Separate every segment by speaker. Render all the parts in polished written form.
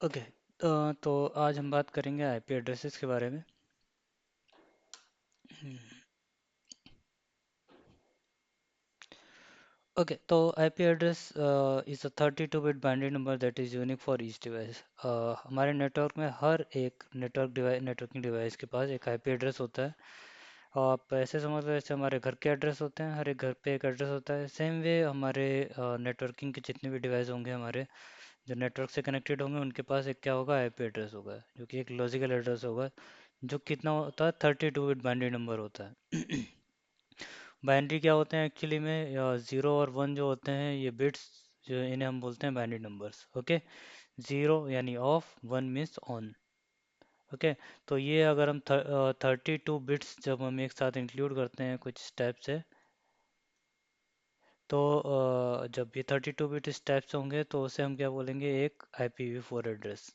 Speaker 1: Okay. तो आज हम बात करेंगे आईपी एड्रेसेस के बारे में। ओके, तो IP address is a 32 bit binary number that is unique for each device. हमारे नेटवर्क में हर एक नेटवर्किंग डिवाइस के पास एक आईपी एड्रेस होता है। आप ऐसे समझ लो जैसे हमारे घर के एड्रेस होते हैं, हर एक घर पे एक एड्रेस होता है। सेम वे हमारे नेटवर्किंग के जितने भी डिवाइस होंगे, हमारे जो नेटवर्क से कनेक्टेड होंगे, उनके पास एक क्या होगा, आईपी एड्रेस होगा, जो कि एक लॉजिकल एड्रेस होगा, जो कितना होता है, 32 बिट बाइनरी नंबर होता है। बाइनरी क्या होते हैं एक्चुअली में, ज़ीरो और वन जो होते हैं, ये बिट्स, जो इन्हें हम बोलते हैं बाइनरी नंबर्स। ओके, ज़ीरो यानी of, one means on. Okay, तो ये अगर हम 32 बिट्स जब हम एक साथ इंक्लूड करते हैं कुछ स्टेप से, तो जब ये 32 बिट स्टेप्स होंगे तो उसे हम क्या बोलेंगे, एक IPv4 एड्रेस।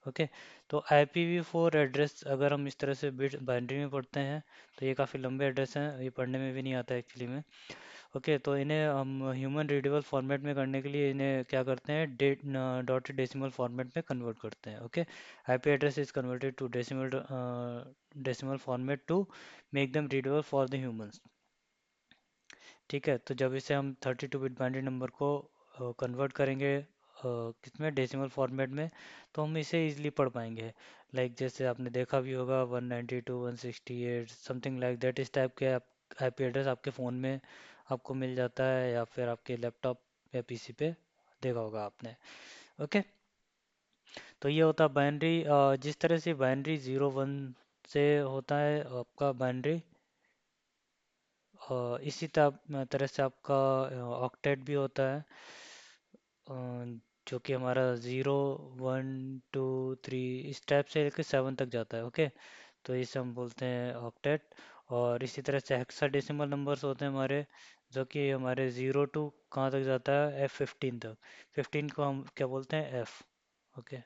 Speaker 1: ओके, तो IPv4 एड्रेस अगर हम इस तरह से बिट बाइनरी में पढ़ते हैं, तो ये काफ़ी लंबे एड्रेस हैं, ये पढ़ने में भी नहीं आता एक्चुअली में। ओके, तो इन्हें हम ह्यूमन रीडेबल फॉर्मेट में करने के लिए इन्हें क्या करते हैं, डॉटेड डेसिमल फॉर्मेट में कन्वर्ट करते हैं। Okay, IP address is converted to decimal format to make them readable for the humans. ठीक है, तो जब इसे हम 32 बिट बाइनरी नंबर को कन्वर्ट करेंगे किसमें, डेसिमल फॉर्मेट में, तो हम इसे इजीली पढ़ पाएंगे। लाइक जैसे आपने देखा भी होगा, 192 168 समथिंग लाइक दैट, इस टाइप के आईपी एड्रेस आपके फ़ोन में आपको मिल जाता है, या फिर आपके लैपटॉप या पीसी पे देखा होगा आपने। ओके, तो ये होता है बाइनरी। जिस तरह से बाइनरी ज़ीरो वन से होता है आपका बाइनरी, इसी तरह से आपका ऑक्टेट भी होता है, अ, जो कि हमारा ज़ीरो वन टू थ्री इस टाइप से लेकर सेवन तक जाता है। ओके, तो इसे हम बोलते हैं ऑक्टेट। और इसी तरह से हेक्साडेसिमल नंबर्स होते हैं हमारे, जो कि हमारे ज़ीरो टू कहाँ तक जाता है, F15 तक। 15 को हम क्या बोलते हैं, एफ़। ओके,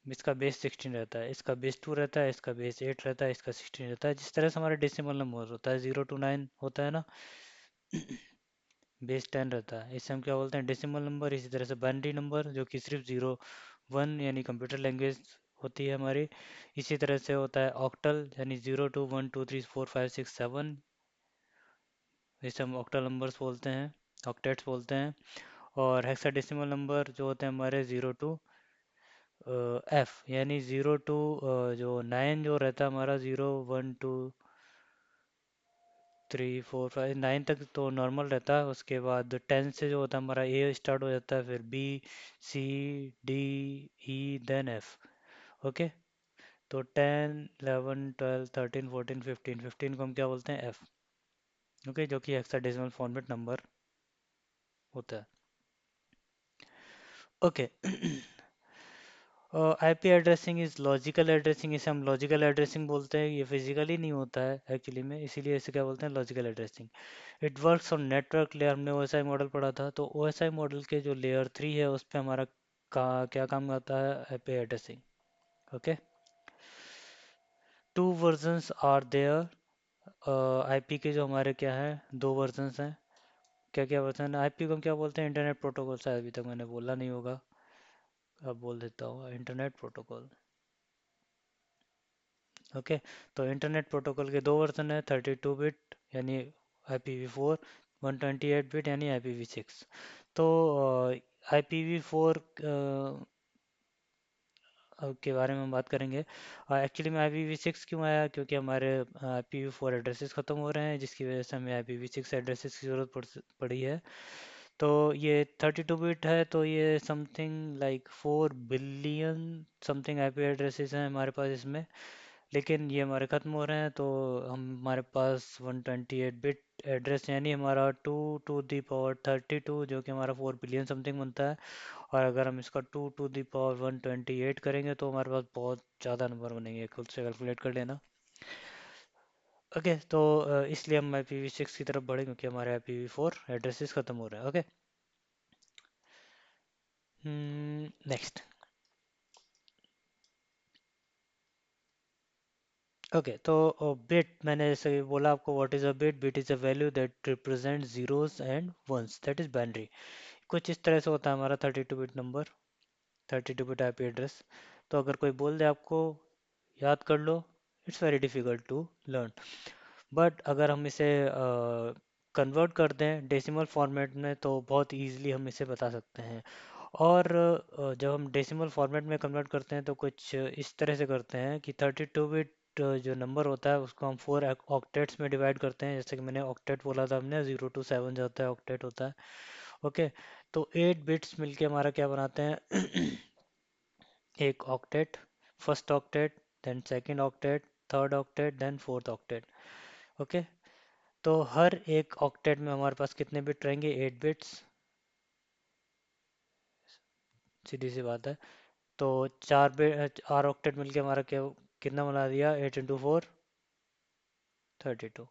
Speaker 1: इसका बेस 16 रहता है, इसका बेस 2 रहता है, इसका बेस 8 रहता है, इसका 16 रहता है। जिस तरह से हमारे डेसिमल नंबर होता है, 0 to 9 होता है ना, बेस 10 रहता है, इसे हम क्या बोलते हैं, डेसिमल नंबर। इसी तरह से बाइनरी नंबर, जो कि सिर्फ ज़ीरो वन यानी कंप्यूटर लैंग्वेज होती है हमारी। इसी तरह से होता है ऑक्टल, यानी 0 to 1 2 3 4 5 6 7, इसे हम ऑक्टल नंबर्स बोलते हैं, ऑक्टेट्स बोलते हैं। और हेक्साडेसिमल नंबर जो होते हैं हमारे, 0 to F, यानी 0 to जो 9 जो रहता है हमारा, 0 1 2 3 4 5 9 तक तो नॉर्मल रहता है। उसके बाद 10 से जो होता है हमारा, A स्टार्ट हो जाता है, फिर B C D E then F। Okay, तो 10 11 12 13 14 15, 15 को हम क्या बोलते हैं, F। ओके, जो कि हेक्साडेसिमल फॉर्मेट नंबर होता है। Okay, IP addressing is logical addressing, इसे हम लॉजिकल एड्रेसिंग बोलते हैं। ये फिजिकली नहीं होता है एक्चुअली में, इसीलिए इसे क्या बोलते हैं, logical addressing. It works on network layer, हमने ओएसआई मॉडल पढ़ा था, तो ओएसआई मॉडल के जो लेयर 3 है, उस पे हमारा क्या काम आता है, IP addressing. Okay, two versions are there. IP के जो हमारे क्या है, दो वर्जन्स हैं। क्या क्या वर्जन है आईपी को, हम क्या बोलते हैं, इंटरनेट प्रोटोकॉल। शायद अभी तक मैंने बोला नहीं होगा, अब बोल देता हूँ, इंटरनेट प्रोटोकॉल। ओके, तो इंटरनेट प्रोटोकॉल के दो वर्जन है, 32 बिट यानी IPv4, 128 बिट यानी IPv6। तो IPv4 के बारे में हम बात करेंगे। एक्चुअली में IPv6 क्यों आया, क्योंकि हमारे IPv4 एड्रेसेस ख़त्म हो रहे हैं, जिसकी वजह से हमें IPv6 एड्रेसेस की ज़रूरत पड़ी है। तो ये 32 बिट है, तो ये something like 4 billion something IP addresses हैं हमारे पास इसमें। लेकिन ये हमारे ख़त्म हो रहे हैं, तो हमारे पास 128 बिट एड्रेस, यानी हमारा 2 to the power 32, जो कि हमारा 4 बिलियन समथिंग बनता है। और अगर हम इसका 2 to the power 128 करेंगे, तो हमारे पास बहुत ज़्यादा नंबर बनेंगे, खुद से कैलकुलेट कर लेना। ओके, तो इसलिए हम IPv6 की तरफ बढ़े, क्योंकि हमारे IPv4 एड्रेसेस ख़त्म हो रहे हैं। Okay, next. ओके, तो बिट, मैंने जैसे बोला आपको, what is a bit, bit is a value that represent zeros and ones, that is binary. कुछ इस तरह से होता है हमारा 32 bit number, 32 bit IP address. तो अगर कोई बोल दे आपको याद कर लो, it's very difficult to learn. But अगर हम इसे कन्वर्ट कर दें डेसिमल फॉर्मेट में तो बहुत इजीली हम इसे बता सकते हैं। और जब हम डेसिमल फॉर्मेट में कन्वर्ट करते हैं तो कुछ इस तरह से करते हैं कि 32 बिट जो नंबर होता है उसको हम 4 ऑक्टेट्स में डिवाइड करते हैं। जैसे कि मैंने ऑक्टेट बोला था, हमने 0 to 7 जो होता है ऑक्टेट होता है। ओके, तो 8 बिट्स मिलके हमारा क्या बनाते हैं एक octet, first octet, then second octet, third octet, then fourth octet. Okay, तो हर एक ऑक्टेट में हमारे पास कितने बिट रहेंगे? 8 बिट्स, सीधी सी बात है। तो 4 ऑक्टेट मिलके हमारा क्या कितना बना दिया? 8 into 4, 32,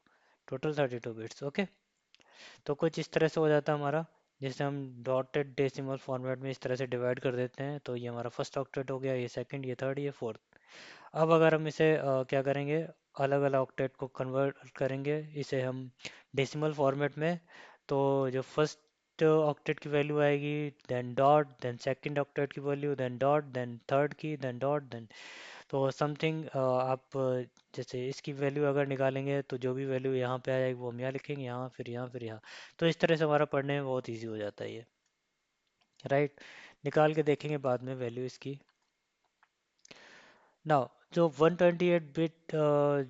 Speaker 1: टोटल 32 बिट्स। ओके, तो कुछ इस तरह से हो जाता है हमारा। जैसे हम डॉटेड डेसिमल फॉर्मेट में इस तरह से डिवाइड कर देते हैं, तो ये हमारा फर्स्ट ऑक्टेट हो गया, ये सेकंड, ये थर्ड, ये फोर्थ। अब अगर हम इसे क्या करेंगे, अलग अलग ऑक्टेट को कन्वर्ट करेंगे इसे हम डेसिमल फॉर्मेट में। तो जो फर्स्ट ऑक्टेट की वैल्यू आएगी, then dot, then second octet की value, then dot, then third की, देन डॉट, देन तो समथिंग आप जैसे इसकी वैल्यू अगर निकालेंगे तो जो भी वैल्यू यहाँ पे आ जाएगी वो हम यहाँ लिखेंगे, यहाँ, फिर यहाँ, फिर यहाँ। तो इस तरह से हमारा पढ़ने में बहुत ईजी हो जाता है ये, राइट। निकाल के देखेंगे बाद में वैल्यू इसकी। नाउ जो 128 बिट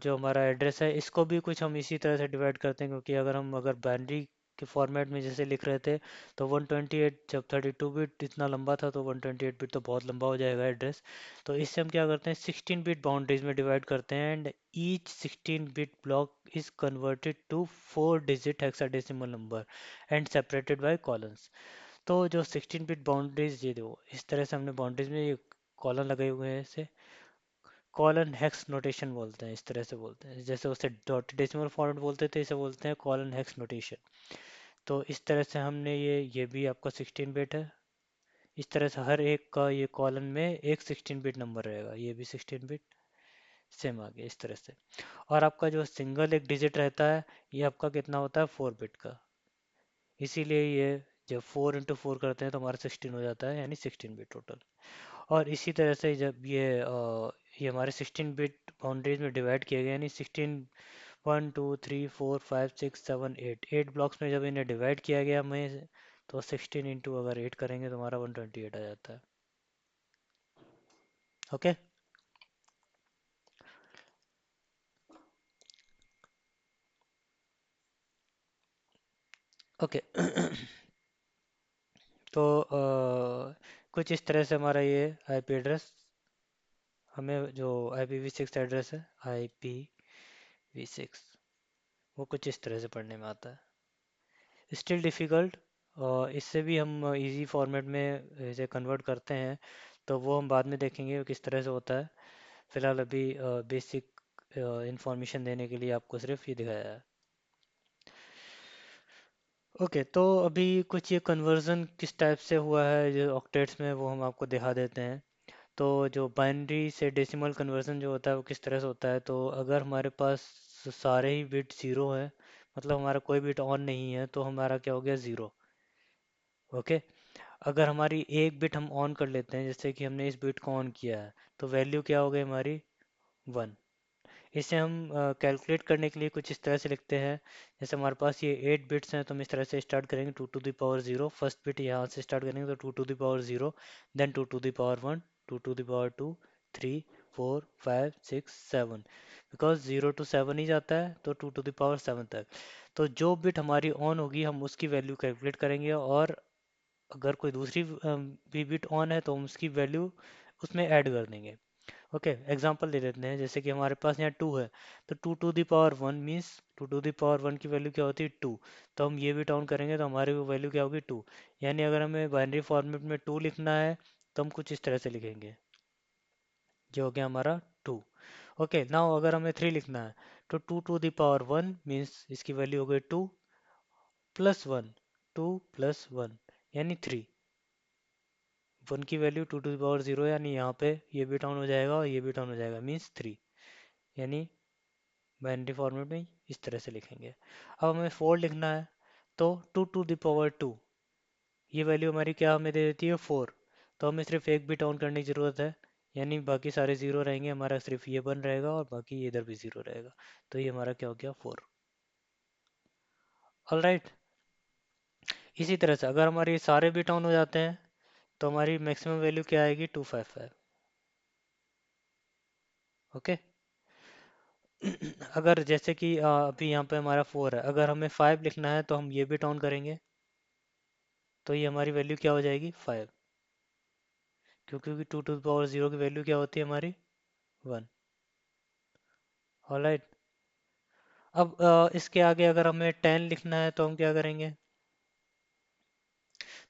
Speaker 1: जो हमारा एड्रेस है, इसको भी कुछ हम इसी तरह से डिवाइड करते हैं, क्योंकि अगर बाइनरी के फॉर्मेट में जैसे लिख रहे थे तो 128, जब 32 बिट इतना लंबा था तो 128 बिट तो बहुत लंबा हो जाएगा एड्रेस। तो इससे हम क्या करते हैं, 16 बिट बाउंड्रीज में डिवाइड करते हैं, and each 16 bit block is converted to 4 digit hexadecimal number and separated by columns. तो जो 16 बिट बाउंड्रीज, ये देखो इस तरह से हमने बाउंड्रीज में ये कॉलम लगे हुए हैं, इसे कॉलन हेक्स नोटेशन बोलते हैं, इस तरह से बोलते हैं। जैसे उसे डॉट डेसिमल फॉर्मेट बोलते थे, इसे बोलते हैं कॉलन हेक्स नोटेशन। तो इस तरह से हमने ये भी आपका 16 बिट है। इस तरह से हर एक का ये कॉलन में एक 16 बिट नंबर रहेगा, ये भी 16 बिट, सेम आ गया इस तरह से। और आपका जो सिंगल एक डिजिट रहता है, ये आपका कितना होता है? 4 बिट का। इसीलिए ये जब 4 into 4 करते हैं तो हमारा 16 हो जाता है, यानी 16 बिट टोटल। और इसी तरह से जब ये हमारे 16 बिट बाउंड्रीज में डिवाइड किए गए, यानी 16, 1 2 3 4 5 6 7 8, 8 ब्लॉक्स में जब इन्हें डिवाइड किया गया हमें, तो 16 into अगर 8 करेंगे तो हमारा 128 आ जाता है। Okay, okay. तो कुछ इस तरह से हमारा ये आईपी एड्रेस, हमें जो IPv6 एड्रेस है, IPv6, वो कुछ इस तरह से पढ़ने में आता है। स्टिल डिफ़िकल्ट, इससे भी हम इजी फॉर्मेट में इसे कन्वर्ट करते हैं, तो वो हम बाद में देखेंगे वो किस तरह से होता है। फ़िलहाल अभी बेसिक इंफॉर्मेशन देने के लिए आपको सिर्फ ये दिखाया है। ओके, तो अभी कुछ ये कन्वर्जन किस टाइप से हुआ है जो ऑक्टेट्स में, वो हम आपको दिखा देते हैं। तो जो बाइनरी से डेसिमल कन्वर्जन जो होता है वो किस तरह से होता है, तो अगर हमारे पास सारे ही बिट ज़ीरो हैं, मतलब हमारा कोई बिट ऑन नहीं है, तो हमारा क्या हो गया? ज़ीरो। ओके, अगर हमारी एक बिट हम ऑन कर लेते हैं, जैसे कि हमने इस बिट को ऑन किया है, तो वैल्यू क्या हो गई हमारी? 1। इसे हम कैलकुलेट करने के लिए कुछ इस तरह से लिखते हैं। जैसे हमारे पास ये 8 बिट्स हैं, तो हम इस तरह से स्टार्ट करेंगे, 2 to the power 0, first bit यहाँ से स्टार्ट करेंगे तो 2 to the power 0, then 2 to the power 1, 2 to the power 2, 3 4 5 6 7, because 0 to 7 ही जाता है तो 2 to the power 7 तक। तो जो बिट हमारी ऑन होगी हम उसकी वैल्यू कैलकुलेट करेंगे, और अगर कोई दूसरी भी बिट ऑन है तो हम उसकी वैल्यू उसमें ऐड कर देंगे। ओके, एग्जांपल दे देते हैं, जैसे कि हमारे पास यहाँ 2 है, तो 2 to the power 1 means 2 to the power 1 की वैल्यू क्या होती है? 2। तो हम ये बिट ऑन करेंगे तो हमारी वो वैल्यू क्या होगी? 2। यानी अगर हमें बाइनरी फॉर्मेट में 2 लिखना है तो हम कुछ इस तरह से लिखेंगे, जो हो गया हमारा 2। ओके, नाउ अगर हमें 3 लिखना है तो 2 to the power 1 मीन्स इसकी वैल्यू हो गई 2 प्लस 1, 2 प्लस 1 यानी 3। 1 की वैल्यू 2 to the power 0, यानी यहाँ पे ये भी डाउन हो जाएगा और ये भी डाउन हो जाएगा, मीन्स 3। यानी बाइनरी फॉर्मेट में इस तरह से लिखेंगे। अब हमें 4 लिखना है तो 2 to the power 2, ये वैल्यू हमारी क्या हमें दे देती है 4। तो हमें सिर्फ एक बिट ऑन करने की ज़रूरत है, यानी बाकी सारे ज़ीरो रहेंगे, हमारा सिर्फ ये 1 रहेगा और बाकी ये इधर भी ज़ीरो रहेगा। तो ये हमारा क्या हो गया 4। All right. इसी तरह से अगर हमारे ये सारे बिट ऑन हो जाते हैं तो हमारी मैक्सिमम वैल्यू क्या आएगी 255। ओके। अगर जैसे कि अभी यहाँ पे हमारा 4 है, अगर हमें 5 लिखना है तो हम ये बिट ऑन करेंगे, तो ये हमारी वैल्यू क्या हो जाएगी 5, क्योंकि 2 टू द पावर 0 की वैल्यू क्या होती है हमारी 1। ऑलराइट। अब इसके आगे अगर हमें 10 लिखना है तो हम क्या करेंगे?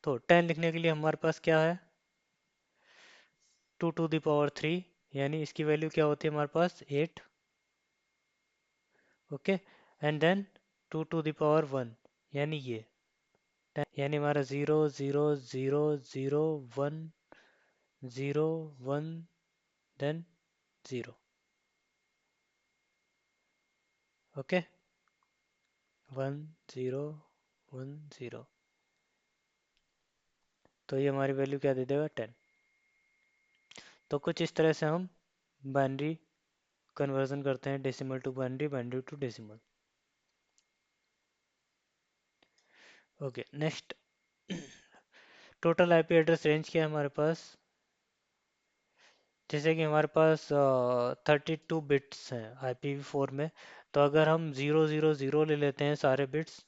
Speaker 1: तो 10 लिखने के लिए हमारे पास क्या है 2 टू द पावर 3, यानी इसकी वैल्यू क्या होती है हमारे पास 8। Okay. And then 2 to the power 1, यानी ये 10, यानी हमारा 0 0 0 0 1 0 1 देन 0। ओके। 1 0 1 0। तो ये हमारी वैल्यू क्या दे देगा 10। तो कुछ इस तरह से हम बाइनरी कन्वर्जन करते हैं, decimal to binary, binary to decimal. Okay next. Total IP address range क्या है हमारे पास? जैसे कि हमारे पास 32 बिट्स हैं IPv4 में। तो अगर हम 0 0 0 ले लेते हैं सारे बिट्स,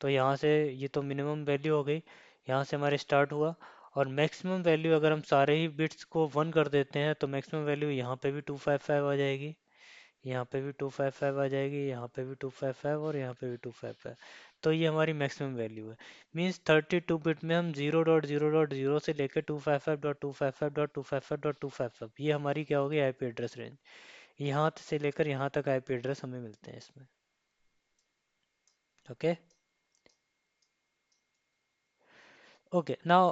Speaker 1: तो यहाँ से ये तो मिनिमम वैल्यू हो गई, यहाँ से हमारे स्टार्ट हुआ। और मैक्सिमम वैल्यू अगर हम सारे ही बिट्स को 1 कर देते हैं तो मैक्सिमम वैल्यू यहाँ पे भी 255 आ जाएगी, यहाँ पे भी 255 आ जाएगी, यहाँ पे भी 255 और यहाँ पे भी 255। तो ये हमारी मैक्सिमम वैल्यू है। मीन्स 32 बिट में हम 0.0.0 से लेकर 255.255.255.255, ये हमारी क्या होगी आईपी एड्रेस रेंज। यहाँ से लेकर यहाँ तक आईपी एड्रेस हमें मिलते हैं इसमें। ओके। ओके नाउ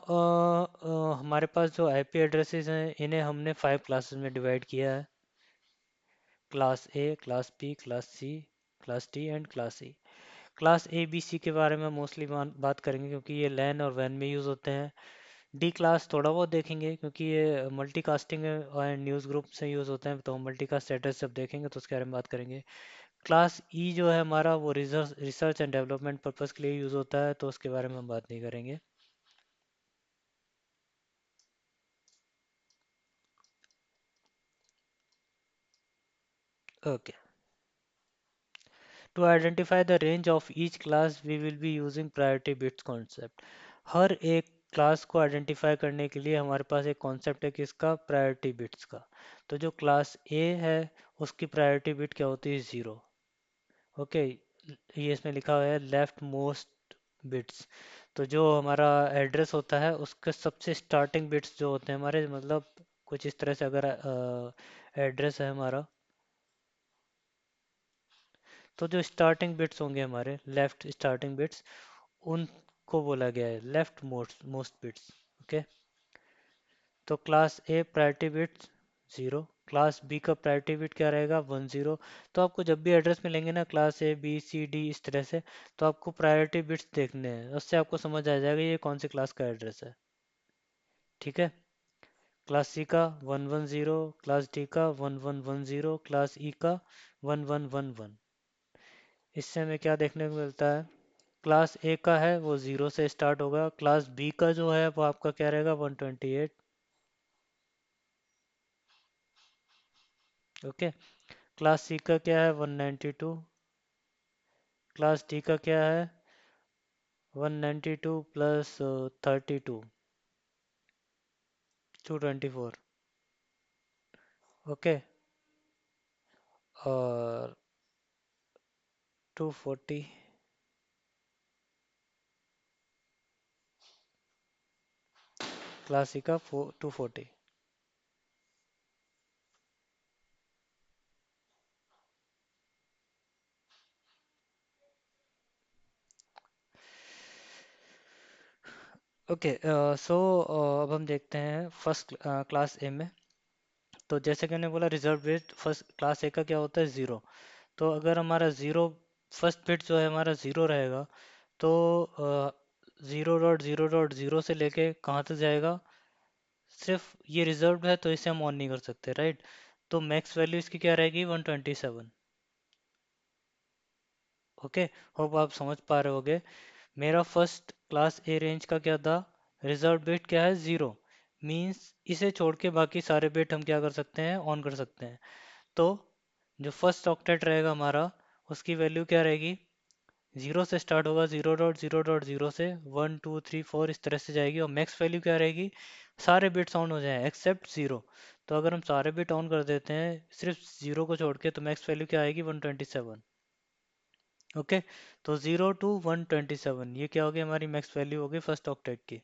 Speaker 1: हमारे पास जो आईपी एड्रेसेस हैं इन्हें हमने 5 क्लासेस में डिवाइड किया है। Class A, class B, class C, class D and class E. Class A B C के बारे में मोस्टली बात करेंगे क्योंकि ये लैन और वैन में यूज़ होते हैं। डी क्लास थोड़ा बहुत देखेंगे क्योंकि ये मल्टीकास्टिंग और न्यूज़ ग्रुप से यूज़ होते हैं, तो हम मल्टीकास्ट स्टेटस जब देखेंगे तो उसके बारे में बात करेंगे। क्लास ई जो है हमारा वो रिसर्च एंड डेवलपमेंट पर्पज़ के लिए यूज़ होता है, तो उसके बारे में हम बात नहीं करेंगे। Okay. To identify the range of each class, we will be using priority bits concept. हर एक क्लास को आइडेंटिफाई करने के लिए हमारे पास एक कॉन्सेप्ट है किसका, प्रायोरिटी बिट्स का। तो जो क्लास ए है उसकी प्रायोरिटी बिट क्या होती है 0। ओके। ये इसमें लिखा हुआ है लेफ्ट मोस्ट बिट्स। तो जो हमारा एड्रेस होता है उसके सबसे स्टार्टिंग बिट्स जो होते हैं हमारे, मतलब कुछ इस तरह से अगर एड्रेस है हमारा, तो जो स्टार्टिंग बिट्स होंगे हमारे लेफ्ट स्टार्टिंग बिट्स, उनको बोला गया है left most most bits. Okay. तो class A priority bits 0, class B का प्रायोरिटी बिट क्या रहेगा 10। तो आपको जब भी एड्रेस मिलेंगे ना class A B C D इस तरह से, तो आपको प्रायोरिटी बिट्स देखने हैं, उससे आपको समझ आ जाएगा ये कौन सी क्लास का एड्रेस है। ठीक है। क्लास सी का 110, क्लास डी का 1110, क्लास ई का 1111। इससे हमें क्या देखने को मिलता है, क्लास ए का है वो 0 से स्टार्ट होगा, क्लास बी का जो है वो आपका क्या रहेगा 128। ओके। क्लास सी का क्या है 192, क्लास डी का क्या है 192 प्लस 32 224। ओके। और 240, क्लास सी का 240। ओके। सो अब हम देखते हैं फर्स्ट क्लास ए में। तो जैसे कि मैंने बोला रिजर्व बिट फर्स्ट क्लास ए का क्या होता है 0। तो अगर हमारा 0 फर्स्ट बिट जो है हमारा 0 रहेगा, तो 0.0.0 से लेके कहाँ तक जाएगा, सिर्फ ये रिजर्व्ड है तो इसे हम ऑन नहीं कर सकते, राइट। तो मैक्स वैल्यू इसकी क्या रहेगी, 127। ओके, होप आप समझ पा रहे होगे। मेरा फर्स्ट क्लास ए रेंज का क्या था, रिजर्व बिट क्या है, 0। मीन्स इसे छोड़ के बाकी सारे बिट हम क्या कर सकते हैं, ऑन कर सकते हैं। तो जो फर्स्ट ऑक्टेट रहेगा हमारा, उसकी वैल्यू क्या रहेगी, 0 से स्टार्ट होगा, 0.0.0 से 1 2 3 4 इस तरह से जाएगी, और मैक्स वैल्यू क्या रहेगी, सारे बिट्स ऑन हो जाएं एक्सेप्ट 0। तो अगर हम सारे बिट ऑन कर देते हैं सिर्फ 0 को छोड़ के, तो मैक्स वैल्यू क्या आएगी, 127। ओके, तो 0 to 127 ये क्या होगी, हमारी मैक्स वैल्यू होगी फर्स्ट ऑक्टेट की,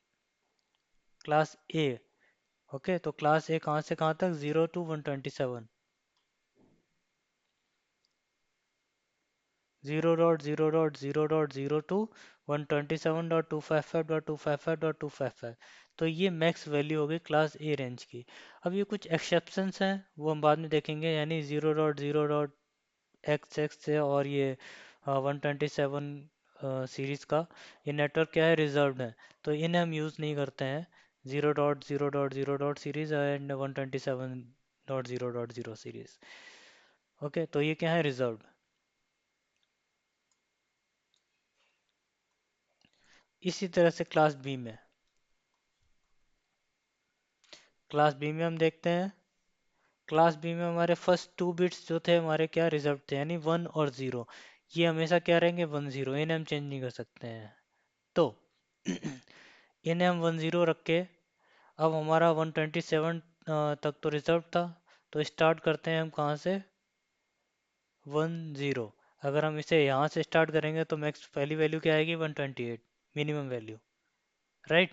Speaker 1: क्लास ए। ओके, तो क्लास ए कहाँ से कहाँ तक, 0 to 127। 0.0.0.0 to 127.255.255.255। तो ये मैक्स वैल्यू होगी क्लास ए रेंज की। अब ये कुछ एक्सेप्शंस हैं, वो हम बाद में देखेंगे, यानी 0.0.x से और ये 127 सीरीज़ का, ये नेटवर्क क्या है, रिजर्व्ड है, तो इन्हें हम यूज़ नहीं करते हैं। 0.0.0 सीरीज़ एंड 127.0.0 सीरीज़। ओके, तो ये क्या है, रिजर्व्ड। इसी तरह से क्लास बी में हम देखते हैं, क्लास बी में हमारे फर्स्ट 2 बिट्स जो थे हमारे क्या, रिजर्व थे, यानी 1 और 0। ये हमेशा क्या रहेंगे, 1 0, इन्हें हम चेंज नहीं कर सकते हैं। तो इन्हें हम 1 0 रख के, अब हमारा 127 तक तो रिजर्व था, तो स्टार्ट करते हैं हम कहाँ से, 1 0। अगर हम इसे यहाँ से स्टार्ट करेंगे तो मैक्स पहली वैल्यू क्या आएगी, 128, minimum value, right.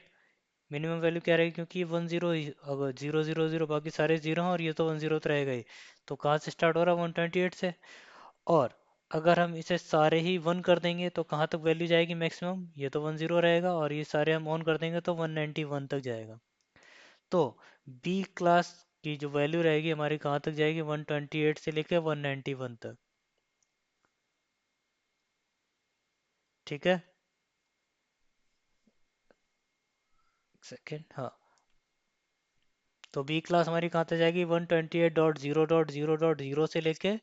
Speaker 1: Minimum value क्या रहेगी, क्योंकि 1 0, अगर 0 0 0 बाकी सारे 0 हैं और ये तो 1 0 तो रहेगा ही। तो कहाँ से स्टार्ट हो रहा है, 128 से। और अगर हम इसे सारे ही 1 कर देंगे तो कहाँ तक वैल्यू जाएगी मैक्सिमम, ये तो 1 0 रहेगा, और ये सारे हम ऑन कर देंगे तो 191 तक जाएगा। तो बी क्लास की जो वैल्यू रहेगी हमारी कहाँ तक जाएगी, 128 से लेकर 191 तक। ठीक है, सेकेंड, हाँ। तो बी क्लास हमारी कहाँ तक जाएगी, 128.0.0.0 से लेके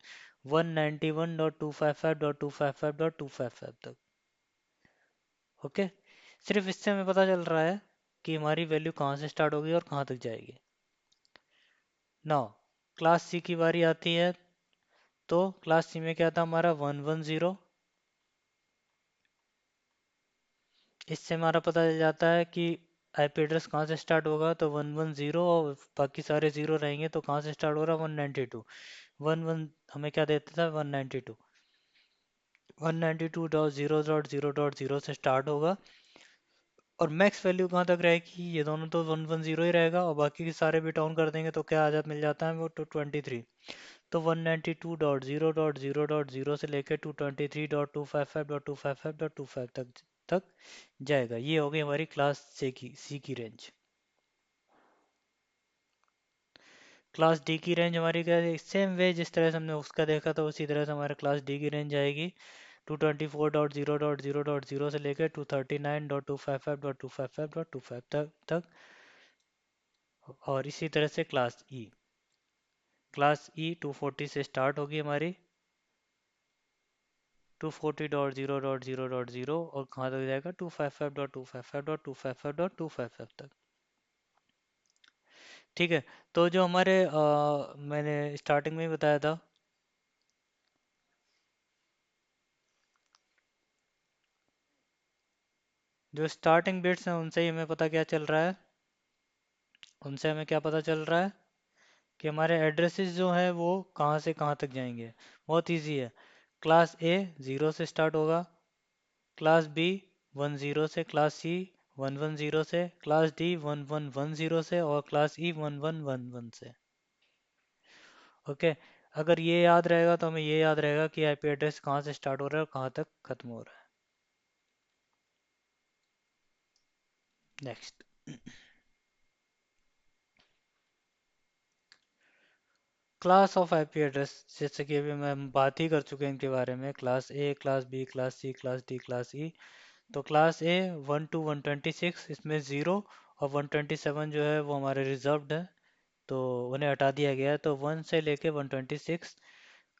Speaker 1: 191.255.255.255 तक। ओके, सिर्फ इससे हमें पता चल रहा है कि हमारी वैल्यू कहाँ से स्टार्ट होगी और कहाँ तक जाएगी। नाउ क्लास सी की बारी आती है, तो क्लास सी में क्या था हमारा, 1 1 0। इससे हमारा पता चल जाता है कि आईपी एड्रेस कहाँ से स्टार्ट होगा, तो 1 1 0, और बाकी सारे 0 रहेंगे तो कहाँ से स्टार्ट हो रहा है, 192। 1 1 हमें क्या देता था, 192। 192.0.0.0 से स्टार्ट होगा, और मैक्स वैल्यू कहाँ तक रहेगी, ये दोनों तो 1 1 0 ही रहेगा, और बाकी के सारे भी डाउन कर देंगे तो क्या आ जाता, मिल जाता है वो 223। तो 192.0.0.0 से लेकर 223.255.255.25 तक जाएगा। ये हो गई हमारी क्लास सी की रेंज। क्लास डी की रेंज हमारी क्या है, सेम वे जिस तरह से हमने उसका देखा था उसी तरह से हमारे क्लास डी की रेंज आएगी, 224.0.0.0 से लेकर 239.255.255.25 तक। और इसी तरह से क्लास ई 240 से स्टार्ट होगी हमारी, 240.0.0.0, और कहाँ तक जाएगा, 255.255.255.255 तक। ठीक है, तो जो हमारे मैंने स्टार्टिंग में ही बताया था, जो स्टार्टिंग बिट्स हैं उनसे ही हमें पता क्या चल रहा है, उनसे हमें क्या पता चल रहा है कि हमारे एड्रेसेस जो हैं वो कहाँ से कहाँ तक जाएंगे। बहुत इजी है, क्लास ए 0 से स्टार्ट होगा, क्लास बी 1 0 से, क्लास सी 1 1 0 से, क्लास डी 1 1 1 0 से, और क्लास ई 1 1 1 1 से। ओके, अगर ये याद रहेगा तो हमें ये याद रहेगा कि आईपी एड्रेस कहाँ से स्टार्ट हो रहा है और कहाँ तक खत्म हो रहा है। Next, class of IP address, जैसे कि अभी मैं बात ही कर चुके हैं इनके बारे में, class A, class B, class C, class D, class E. तो क्लास ए 1 to 126, इसमें ज़ीरो और 127 जो है वो हमारे रिजर्व्ड है, तो उन्हें हटा दिया गया है। तो 1 से लेके 126।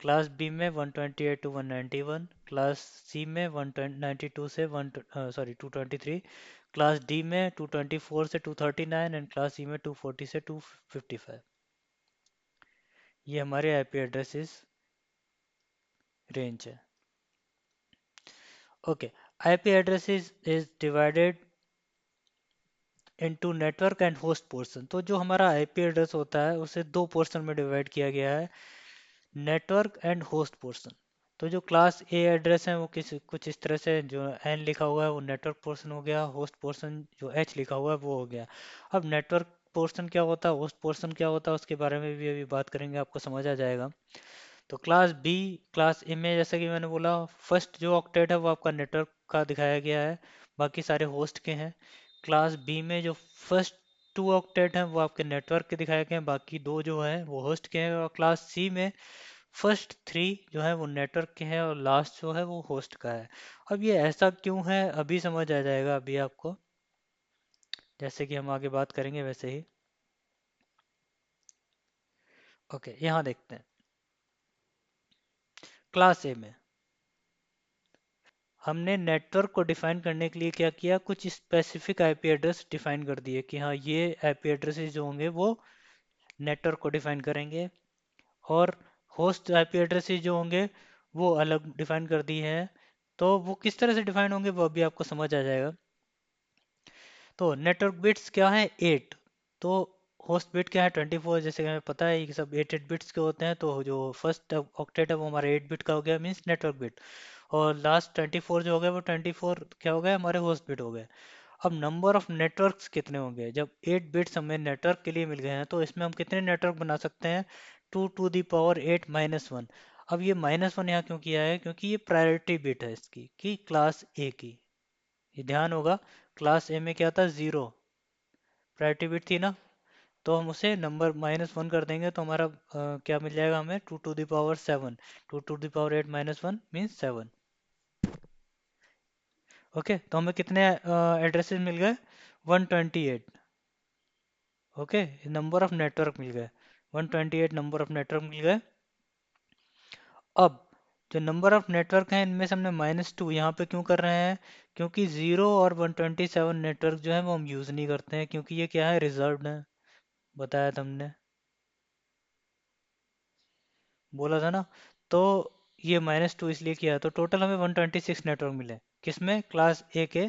Speaker 1: क्लास बी में 128 to 191, क्लास सी में 192 से 223, क्लास डी में 224 से 239 एंड क्लास सी में 240 से 255। ये हमारे आईपी एड्रेसेस रेंज है। Okay, IP addresses is divided into network and host portion. तो जो हमारा आईपी एड्रेस होता है उसे दो पोर्शन में डिवाइड किया गया है, नेटवर्क एंड होस्ट पोर्शन। तो जो क्लास ए एड्रेस है वो कुछ इस तरह से, जो एन लिखा हुआ है वो नेटवर्क पोर्शन हो गया, होस्ट पोर्शन जो एच लिखा हुआ है वो हो गया। अब नेटवर्क पोर्शन क्या होता है, होस्ट पोर्शन क्या होता है, उसके बारे में भी अभी बात करेंगे, आपको समझ आ जाएगा। तो क्लास बी, क्लास ए में जैसा कि मैंने बोला, फर्स्ट जो ऑक्टेट है वो आपका नेटवर्क का दिखाया गया है, बाकी सारे होस्ट के हैं। क्लास बी में जो फर्स्ट टू ऑक्टेट हैं वो आपके नेटवर्क के दिखाए गए हैं, बाकी दो जो हैं वो होस्ट के हैं। और क्लास सी में फर्स्ट थ्री जो है वो नेटवर्क के हैं और लास्ट जो है वो होस्ट का है। अब ये ऐसा क्यों है अभी समझ आ जाएगा अभी आपको, जैसे कि हम आगे बात करेंगे वैसे ही। ओके, यहाँ देखते हैं। क्लास ए में हमने नेटवर्क को डिफाइन करने के लिए क्या किया, कुछ स्पेसिफिक आईपी एड्रेस डिफाइन कर दिए कि हाँ ये आईपी एड्रेसेस जो होंगे वो नेटवर्क को डिफाइन करेंगे, और होस्ट आईपी एड्रेसेस जो होंगे वो अलग डिफाइन कर दिए हैं। तो वो किस तरह से डिफाइन होंगे वो अभी आपको समझ आ जाएगा। तो नेटवर्क बिट्स क्या है, 8। तो होस्ट बिट क्या है, 24। जैसे कि हमें पता है ये सब 8 बिट्स के होते हैं, तो जो फर्स्ट ऑक्टेट है वो हमारा 8 बिट का हो गया, मीन्स नेटवर्क बिट। और लास्ट 24 जो हो गया वो 24 क्या हो गया, हमारे होस्ट बिट हो गए। अब नंबर ऑफ नेटवर्क्स कितने होंगे, जब 8 बिट्स हमें नेटवर्क के लिए मिल गए हैं तो इसमें हम कितने नेटवर्क बना सकते हैं, 2 to the power 8 - 1। अब ये -1 यहाँ क्यों किया है, क्योंकि ये प्रायोरिटी बिट है इसकी कि क्लास ए की। ये ध्यान होगा, क्लास ए में क्या था, 0 प्रायोरिटी बिट थी ना, तो हम उसे नंबर -1 कर देंगे तो हमारा क्या मिल जाएगा हमें, 2 to the power 7। 2 to the power 8 - 1 means 7। Okay, तो हमें कितने एड्रेसेस मिल गए, 128। ओके, नंबर ऑफ नेटवर्क मिल गए, 128 नंबर ऑफ नेटवर्क मिल गए। अब जो नंबर ऑफ नेटवर्क हैं इनमें से हमने -2 यहाँ पे क्यों कर रहे हैं, क्योंकि 0 और 127 नेटवर्क जो है वो हम यूज़ नहीं करते हैं, क्योंकि ये क्या है, रिजर्व्ड है। बताया था हमने, बोला था ना। तो ये -2 इसलिए किया है, तो टोटल हमें 126 नेटवर्क मिले, किसमें, क्लास ए के।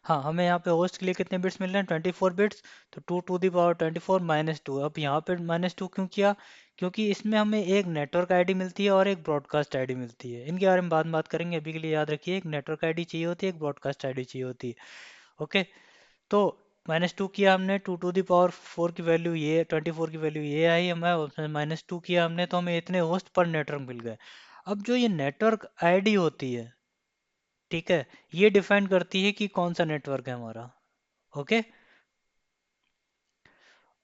Speaker 1: हाँ, हमें यहाँ पे होस्ट के लिए कितने बिट्स मिल रहे हैं, 24 बिट्स। तो 2 to the power 24 - 2। अब यहाँ पे -2 क्यों किया, क्योंकि इसमें हमें एक नेटवर्क आईडी मिलती है और एक ब्रॉडकास्ट आईडी मिलती है। इनके बारे में बाद में बात करेंगे, अभी के लिए याद रखिए, एक नेटवर्क आईडी चाहिए होती है, एक ब्रॉडकास्ट आईडी चाहिए होती है। ओके, तो -2 किया हमने, 2 to the power 4 की वैल्यू ये, 24 की वैल्यू ये आई हमें, उसमें -2 किया हमने तो हमें इतने होस्ट पर नेटवर्क मिल गए। अब जो ये नेटवर्क आईडी होती है, ठीक है, ये डिफाइन करती है कि कौन सा नेटवर्क है हमारा। ओके,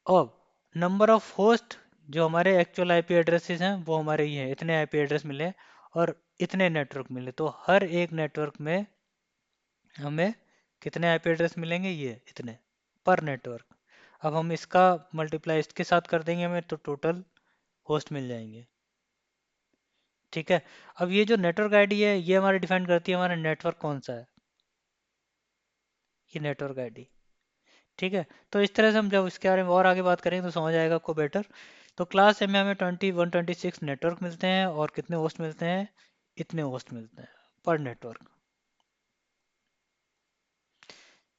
Speaker 1: अब नंबर ऑफ होस्ट, जो हमारे एक्चुअल आईपी एड्रेसेस हैं वो हमारे ये हैं, इतने आईपी एड्रेस मिले और इतने नेटवर्क मिले, तो हर एक नेटवर्क में हमें कितने आईपी एड्रेस मिलेंगे, ये इतने पर नेटवर्क। अब हम इसका मल्टीप्लाई इसके साथ कर देंगे हमें, तो टोटल होस्ट मिल जाएंगे। ठीक है, अब ये जो नेटवर्क आईडी है ये हमारे डिफाइन करती है हमारा नेटवर्क कौन सा है, ये नेटवर्क आईडी। ठीक है, तो इस तरह से हम जब इसके बारे में और आगे बात करेंगे तो समझ आएगा आपको बेटर। तो क्लास ए में हमें 126 नेटवर्क मिलते हैं और कितने होस्ट मिलते हैं, इतने होस्ट मिलते हैं पर नेटवर्क।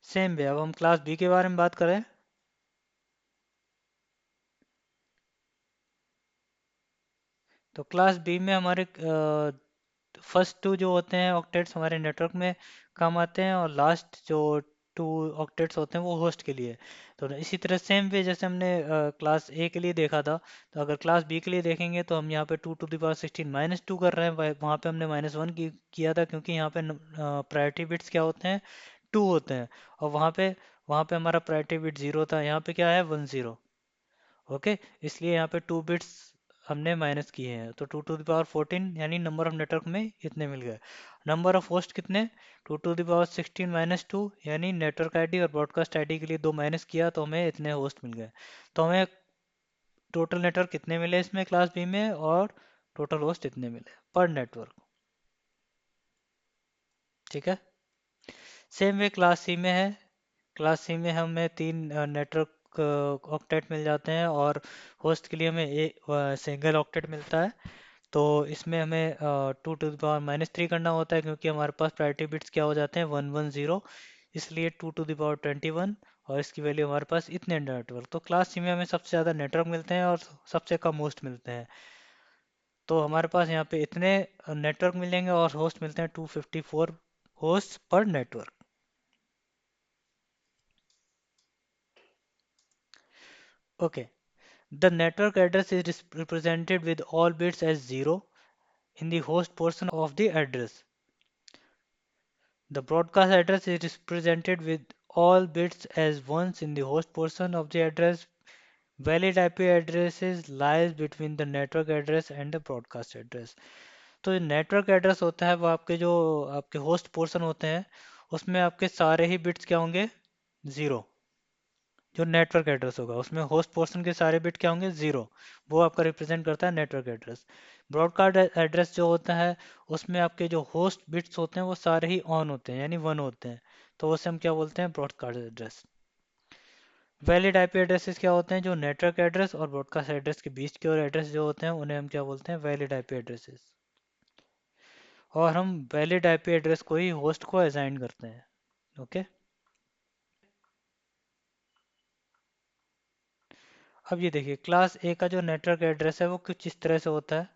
Speaker 1: सेम वे, अब हम क्लास बी के बारे में बात करें। तो क्लास बी में हमारे फर्स्ट टू जो होते हैं ऑक्टेट्स हमारे नेटवर्क में काम आते हैं, और लास्ट जो टू ऑक्टेट्स होते हैं वो होस्ट के लिए। तो इसी तरह सेम वे जैसे हमने क्लास ए के लिए देखा था, तो अगर क्लास बी के लिए देखेंगे तो हम यहाँ पे 2 to the power 16 - 2 कर रहे हैं, वहाँ पे हमने -1 किया था, क्योंकि यहाँ पे प्रायोरिटी बिट्स क्या होते हैं, 2 होते हैं। और वहाँ पे हमारा प्रायोरिटी बिट 0 था, यहाँ पे क्या है, 10। ओके, इसलिए यहाँ पे 2 बिट्स हमने माइनस किए हैं, तो 2 to the power 14 यानी नंबर ऑफ नेटवर्क में इतने मिल गए। नंबर ऑफ होस्ट कितने, 2 to the power 16 - 2, यानी नेटवर्क आईडी और ब्रॉडकास्ट आईडी के लिए दो माइनस किया तो हमें इतने होस्ट मिल गए। तो हमें टोटल नेटवर्क कितने मिले इसमें क्लास बी में, और टोटल होस्ट इतने मिले पर नेटवर्क। ठीक है। सेम वे क्लास सी में है। क्लास सी में हमें तीन नेटवर्क ऑक्टेट मिल जाते हैं, और होस्ट के लिए हमें एक सिंगल ऑक्टेट मिलता है। तो इसमें हमें 2 to the power -3 करना होता है, क्योंकि हमारे पास प्रायोरिटी बिट्स क्या हो जाते हैं, 1 1 0। इसलिए 2 to the power 21, और इसकी वैल्यू हमारे पास इतने नेटवर्क। तो क्लास सी में हमें सबसे ज़्यादा नेटवर्क मिलते हैं और सबसे कम होस्ट मिलते हैं। तो हमारे पास यहाँ पे इतने नेटवर्क मिलेंगे और होस्ट मिलते हैं 254 होस्ट पर network. Okay. The network address is represented with all bits as 0 in the host portion of the address. The broadcast address is represented with all bits as ones in the host portion of the address. Valid IP addresses lies between the network address and the broadcast address. तो जो network address होता है वो आपके जो आपके host portion होते हैं उसमें आपके सारे ही बिट्स क्या होंगे, ज़ीरो। जो नेटवर्क एड्रेस होगा उसमें होस्ट पोर्शन के सारे बिट क्या होंगे, ज़ीरो। वो आपका रिप्रेजेंट करता है नेटवर्क एड्रेस। ब्रॉडकास्ट एड्रेस जो होता है उसमें आपके जो होस्ट बिट्स होते हैं वो सारे ही ऑन होते हैं, यानी वन होते हैं। तो उसे हम क्या बोलते हैं, broadcast address. Valid IP addresses क्या होते हैं, जो नेटवर्क एड्रेस और ब्रॉडकास्ट एड्रेस के बीच के और एड्रेस जो होते हैं उन्हें हम क्या बोलते हैं, वैलिड आईपी एड्रेसेस। और हम वैलिड आईपी एड्रेस को ही होस्ट को असाइन करते हैं। ओके। अब ये देखिए, क्लास ए का जो नेटवर्क एड्रेस है वो कुछ इस तरह से होता है,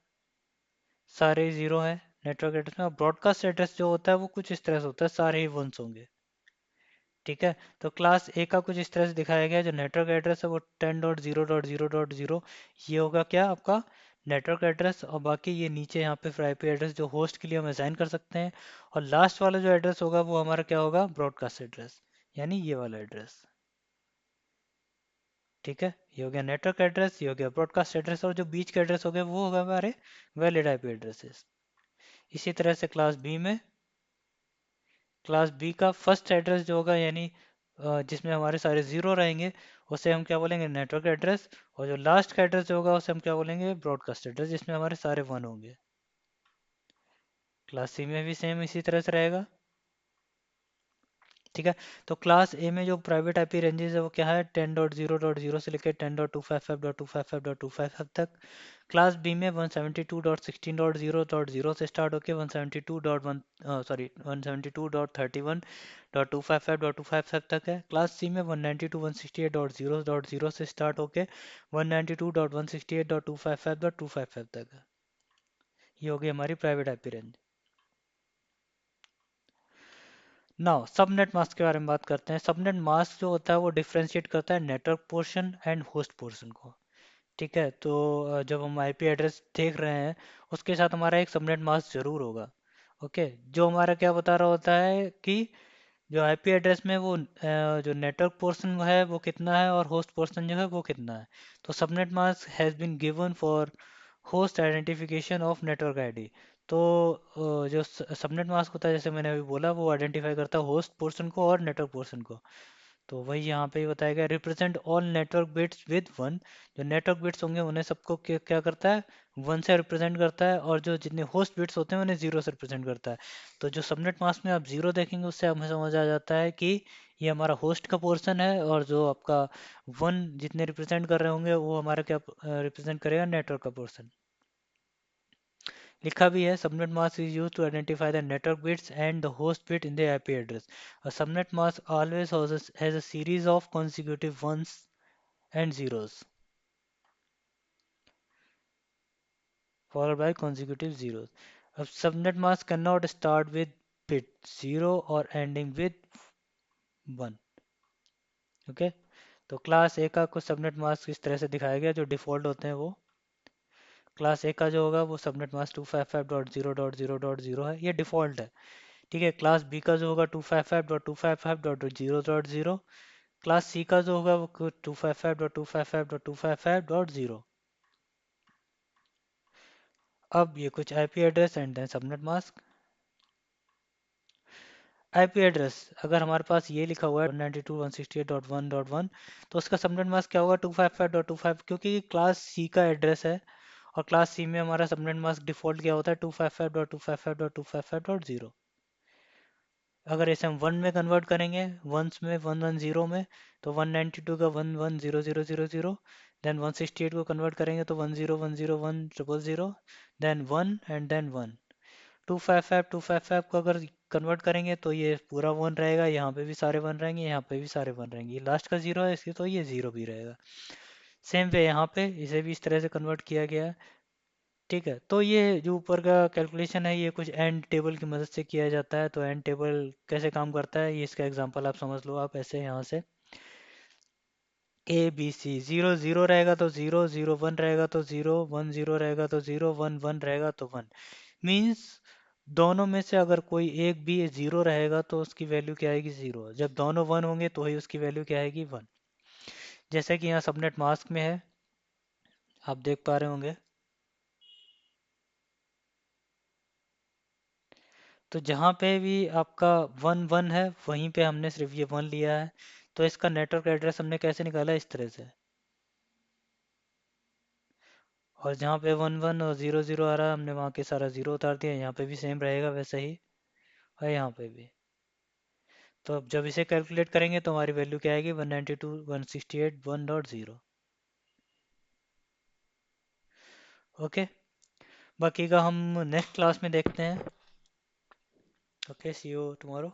Speaker 1: सारे ज़ीरो है नेटवर्क एड्रेस में। और ब्रॉडकास्ट एड्रेस जो होता है वो कुछ इस तरह से होता है, सारे ही वंस होंगे। ठीक है। तो क्लास ए का कुछ इस तरह से दिखाया गया है, जो नेटवर्क एड्रेस है वो 10.0.0.0, ये होगा क्या आपका नेटवर्क एड्रेस। और बाकी ये नीचे यहाँ पे आईपी एड्रेस जो होस्ट के लिए हम असाइन कर सकते हैं। और लास्ट वाला जो एड्रेस होगा वो हमारा क्या होगा, ब्रॉडकास्ट एड्रेस, यानी ये वाला एड्रेस। ठीक है। ये हो गया नेटवर्क एड्रेस, ये हो गया ब्रॉडकास्ट एड्रेस, और जो बीच के एड्रेस हो गए वो होगा हमारे वैलिड आईपी एड्रेसेस। इसी तरह से क्लास बी का फर्स्ट एड्रेस जो होगा, यानी जिसमें हमारे सारे ज़ीरो रहेंगे, उसे हम क्या बोलेंगे, नेटवर्क एड्रेस। और जो लास्ट का एड्रेस जो होगा उसे हम क्या बोलेंगे, ब्रॉडकास्ट एड्रेस, जिसमें हमारे सारे वन होंगे। क्लास सी में भी सेम इसी तरह से रहेगा। ठीक है। तो क्लास ए में जो प्राइवेट आईपी रेंजेस है वो क्या है, 10.0.0 से लेकर 10.255.255.255 तक। क्लास बी में 172.16.0.0 से स्टार्ट होकर 172.1 सॉरी 172.31.255.255 तक है। क्लास सी में 192.168.0.0 से स्टार्ट होकर 192.168.255.255 तक है। ये होगी हमारी private IP range. Now subnet mask के बारे में बात करते हैं। सबनेट मास्क जो होता है वो डिफरेंशिएट करता है network portion and host portion को। ठीक है। तो जब हम आईपी एड्रेस देख रहे हैं उसके साथ हमारा एक सबनेट मास्क जरूर होगा। ओके। जो हमारा क्या बता रहा होता है कि जो आईपी एड्रेस में वो जो नेटवर्क पोर्शन है वो कितना है और होस्ट पोर्शन जो है वो कितना है। तो subnet mask has been given for host identification of network ID. तो जो सबनेट मास्क होता है, जैसे मैंने अभी बोला, वो आइडेंटिफाई करता है होस्ट पोर्शन को और नेटवर्क पोर्शन को। तो वही यहाँ पे बताया गया, represent all network bits with one. जो नेटवर्क बिट्स होंगे उन्हें सबको क्या करता है, वन से रिप्रेजेंट करता है, और जो जितने होस्ट बिट्स होते हैं उन्हें जीरो से रिप्रेजेंट करता है। तो जो सबनेट मास्क में आप जीरो देखेंगे उससे हमें समझ आ जाता है कि ये हमारा होस्ट का पोर्शन है, और जो आपका वन जितने रिप्रेजेंट कर रहे होंगे वो हमारा क्या रिप्रेजेंट करेगा, नेटवर्क का पोर्शन। लिखा भी है, subnet mask is used to identify the network bits and the host bit in the IP address. A subnet mask always has a series of consecutive ones and zeros followed by consecutive zeros. A subnet mask cannot start with bit 0 or ending with 1. Okay. तो class ए का कुछ subnet mask इस तरह से दिखाया गया, जो default होते हैं वो। क्लास ए का जो होगा वो सबनेट मास्क 255.0.0.0 है, ये डिफ़ॉल्ट है। ठीक है। क्लास बी का जो होगा 255.255.0.0। क्लास सी का जो होगा वो 255.255.255.0। अब ये कुछ IP address and then subnet mask. IP address अगर हमारे पास ये लिखा हुआ है 192.168.1.1, तो उसका सबनेट मास्क क्या होगा 255.25, क्योंकि क्लास सी का एड्रेस है और क्लास सी में हमारा सबनेट मास्क डिफॉल्ट क्या होता है 255.255.255.0। अगर इसे हम वन में कन्वर्ट करेंगे, वंस में 110 में, तो 192 का 110000, देन 168 को कन्वर्ट करेंगे तो 1010100, then one and then one. 255 को अगर कन्वर्ट करेंगे तो ये पूरा वन रहेगा, यहाँ पे भी सारे वन रहेंगे, यहाँ पे भी सारे वन रहेंगे, ये लास्ट का जीरो है इसकी, तो ये जीरो भी रहेगा। सेम वे यहाँ पे इसे भी इस तरह से कन्वर्ट किया गया है। ठीक है, तो ये जो ऊपर का कैलकुलेशन है ये कुछ एंड टेबल की मदद से किया जाता है। तो एंड टेबल कैसे काम करता है, ये इसका एग्जांपल आप समझ लो। आप ऐसे यहाँ से A B C, zero zero रहेगा तो जीरो, जीरो वन रहेगा तो जीरो, वन जीरो रहेगा तो जीरो, वन वन रहेगा तो वन। मीन्स दोनों में से अगर कोई एक भी जीरो रहेगा तो उसकी वैल्यू क्या आएगी, जीरो। जब दोनों वन होंगे तो ही उसकी वैल्यू क्या आएगी, वन। जैसे कि यहाँ सबनेट मास्क में है, आप देख पा रहे होंगे। तो जहाँ पे भी आपका वन वन है वहीं पे हमने सिर्फ ये वन लिया है। तो इसका नेटवर्क एड्रेस हमने कैसे निकाला, इस तरह से। और जहाँ पे वन वन और ज़ीरो ज़ीरो आ रहा है हमने वहाँ के सारा ज़ीरो उतार दिया, यहाँ पे भी सेम रहेगा वैसे ही, और यहाँ पे भी। तो अब जब इसे कैलकुलेट करेंगे तो हमारी वैल्यू क्या आएगी, 192.168.1.0। ओके, बाकी का हम नेक्स्ट क्लास में देखते हैं। Okay, see you tomorrow.